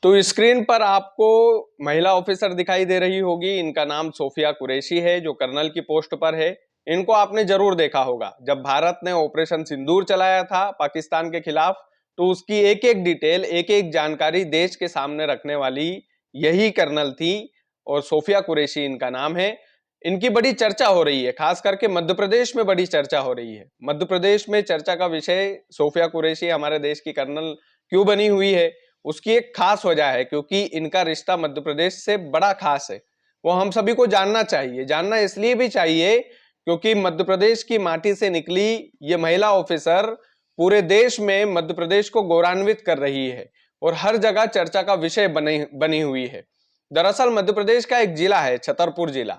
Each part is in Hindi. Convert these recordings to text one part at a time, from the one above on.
तो स्क्रीन पर आपको महिला ऑफिसर दिखाई दे रही होगी। इनका नाम सोफिया कुरैशी है, जो कर्नल की पोस्ट पर है। इनको आपने जरूर देखा होगा। जब भारत ने ऑपरेशन सिंदूर चलाया था पाकिस्तान के खिलाफ, तो उसकी एक एक डिटेल, एक एक जानकारी देश के सामने रखने वाली यही कर्नल थी, और सोफिया कुरैशी इनका नाम है। इनकी बड़ी चर्चा हो रही है, खास करके मध्य प्रदेश में बड़ी चर्चा हो रही है। मध्य प्रदेश में चर्चा का विषय सोफिया कुरैशी हमारे देश की कर्नल क्यों बनी हुई है, उसकी एक खास वजह है, क्योंकि इनका रिश्ता मध्य प्रदेश से बड़ा खास है। वो हम सभी को जानना चाहिए। जानना इसलिए भी चाहिए क्योंकि मध्य प्रदेश की माटी से निकली ये महिला ऑफिसर पूरे देश में मध्य प्रदेश को गौरवान्वित कर रही है और हर जगह चर्चा का विषय बनी हुई है। दरअसल मध्य प्रदेश का एक जिला है छतरपुर जिला।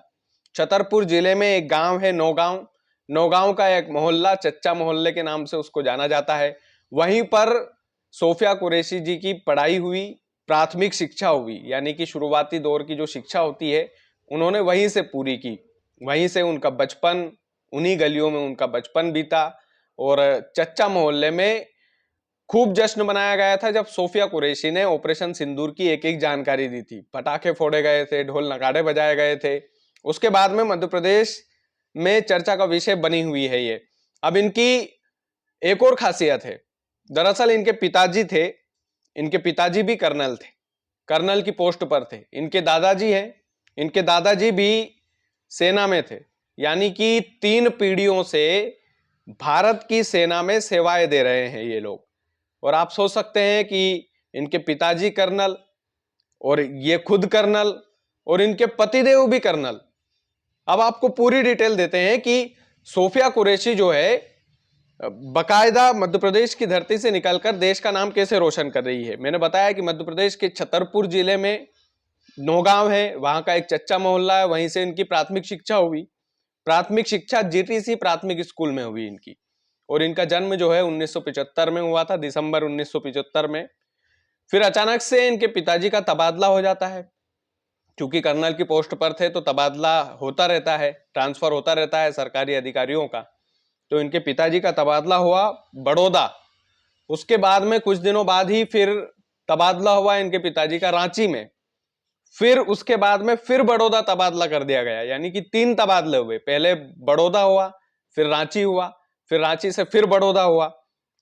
छतरपुर जिले में एक गांव है नौगांव। नौगांव का एक मोहल्ला चच्चा मोहल्ले के नाम से उसको जाना जाता है। वहीं पर सोफिया कुरैशी जी की पढ़ाई हुई, प्राथमिक शिक्षा हुई, यानी कि शुरुआती दौर की जो शिक्षा होती है उन्होंने वहीं से पूरी की। वहीं से उनका बचपन, उन्हीं गलियों में उनका बचपन बीता। और चच्चा मोहल्ले में खूब जश्न मनाया गया था जब सोफिया कुरैशी ने ऑपरेशन सिंदूर की एक एक जानकारी दी थी। पटाखे फोड़े गए थे, ढोल नगाड़े बजाए गए थे। उसके बाद में मध्य प्रदेश में चर्चा का विषय बनी हुई है ये। अब इनकी एक और खासियत है। दरअसल इनके पिताजी थे, इनके पिताजी भी कर्नल थे, कर्नल की पोस्ट पर थे। इनके दादाजी हैं, इनके दादाजी भी सेना में थे। यानी कि 3 पीढ़ियों से भारत की सेना में सेवाएं दे रहे हैं ये लोग। और आप सोच सकते हैं कि इनके पिताजी कर्नल, और ये खुद कर्नल, और इनके पतिदेव भी कर्नल। अब आपको पूरी डिटेल देते हैं कि सोफिया कुरैशी जो है बकायदा मध्य प्रदेश की धरती से निकलकर देश का नाम कैसे रोशन कर रही है। मैंने बताया कि मध्य प्रदेश के छतरपुर जिले में नौगांव है, वहां का एक चच्चा मोहल्ला है, वहीं से इनकी प्राथमिक शिक्षा हुई। प्राथमिक शिक्षा जीटीसी प्राथमिक स्कूल में हुई इनकी। और इनका जन्म जो है 1975 में हुआ था, दिसंबर 1975 में। फिर अचानक से इनके पिताजी का तबादला हो जाता है। क्योंकि कर्नल की पोस्ट पर थे तो तबादला होता रहता है, ट्रांसफर होता रहता है सरकारी अधिकारियों का। तो इनके पिताजी का तबादला हुआ बड़ौदा। उसके बाद में कुछ दिनों बाद ही फिर तबादला हुआ इनके पिताजी का रांची में। फिर उसके बाद में फिर बड़ौदा तबादला कर दिया गया, यानी कि 3 तबादले हुए। पहले बड़ौदा हुआ, फिर रांची हुआ, फिर रांची से फिर बड़ौदा हुआ।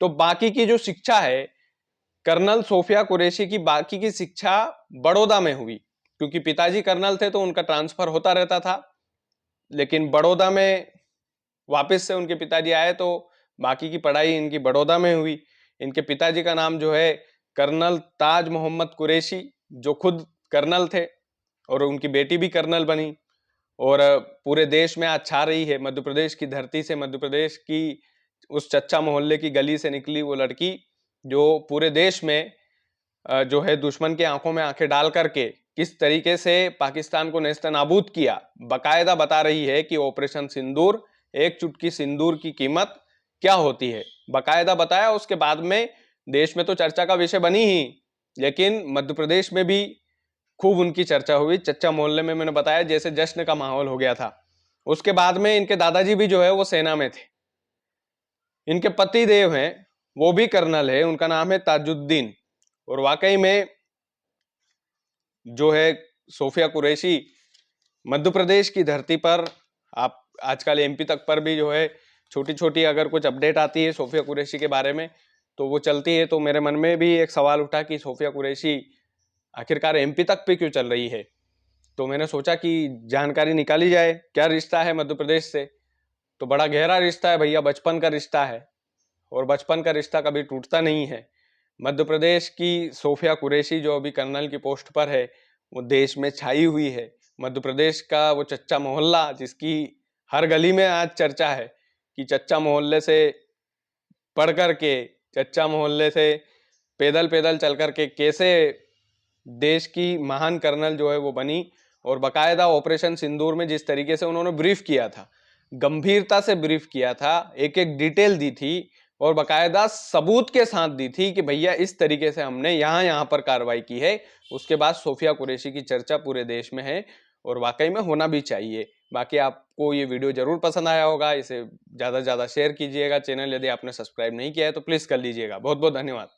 तो बाकी की जो शिक्षा है कर्नल सोफिया कुरैशी की, बाकी की शिक्षा बड़ौदा में हुई। क्योंकि पिताजी कर्नल थे तो उनका ट्रांसफर होता रहता था। लेकिन बड़ौदा में वापस से उनके पिताजी आए तो बाकी की पढ़ाई इनकी बड़ौदा में हुई। इनके पिताजी का नाम जो है कर्नल ताज मोहम्मद कुरैशी, जो खुद कर्नल थे, और उनकी बेटी भी कर्नल बनी। और पूरे देश में आज छा रही है। मध्य प्रदेश की धरती से, मध्य प्रदेश की उस चच्चा मोहल्ले की गली से निकली वो लड़की, जो पूरे देश में जो है दुश्मन की आंखों में आंखें डाल करके किस तरीके से पाकिस्तान को नेस्तनाबूद किया, बकायदा बता रही है कि ऑपरेशन सिंदूर, एक चुटकी सिंदूर की कीमत क्या होती है, बकायदा बताया। उसके बाद में देश में तो चर्चा का विषय बनी ही, लेकिन मध्य प्रदेश में भी खूब उनकी चर्चा हुई। चच्चा मोहल्ले में मैंने बताया जैसे जश्न का माहौल हो गया था। उसके बाद में इनके दादाजी भी जो है वो सेना में थे। इनके पति देव हैं, वो भी कर्नल है, उनका नाम है ताजुद्दीन। और वाकई में जो है सोफिया कुरैशी मध्य प्रदेश की धरती पर, आप आजकल एमपी तक पर भी जो है छोटी छोटी अगर कुछ अपडेट आती है सोफिया कुरैशी के बारे में तो वो चलती है। तो मेरे मन में भी एक सवाल उठा कि सोफिया कुरैशी आखिरकार एमपी तक पे क्यों चल रही है। तो मैंने सोचा कि जानकारी निकाली जाए, क्या रिश्ता है मध्य प्रदेश से। तो बड़ा गहरा रिश्ता है भैया, बचपन का रिश्ता है, और बचपन का रिश्ता कभी टूटता नहीं है। मध्य प्रदेश की सोफिया कुरैशी जो अभी कर्नल की पोस्ट पर है, वो देश में छाई हुई है। मध्य प्रदेश का वो चच्चा मोहल्ला, जिसकी हर गली में आज चर्चा है कि चच्चा मोहल्ले से पढ़ करके, चच्चा मोहल्ले से पैदल पैदल चल करके कैसे देश की महान कर्नल जो है वो बनी। और बकायदा ऑपरेशन सिंदूर में जिस तरीके से उन्होंने ब्रीफ किया था, गंभीरता से ब्रीफ किया था, एक एक डिटेल दी थी, और बकायदा सबूत के साथ दी थी कि भैया इस तरीके से हमने यहाँ यहाँ पर कार्रवाई की है। उसके बाद सोफिया कुरैशी की चर्चा पूरे देश में है, और वाकई में होना भी चाहिए। बाकी आपको ये वीडियो जरूर पसंद आया होगा, इसे ज़्यादा से ज़्यादा शेयर कीजिएगा। चैनल यदि आपने सब्सक्राइब नहीं किया है तो प्लीज़ कर लीजिएगा। बहुत बहुत धन्यवाद।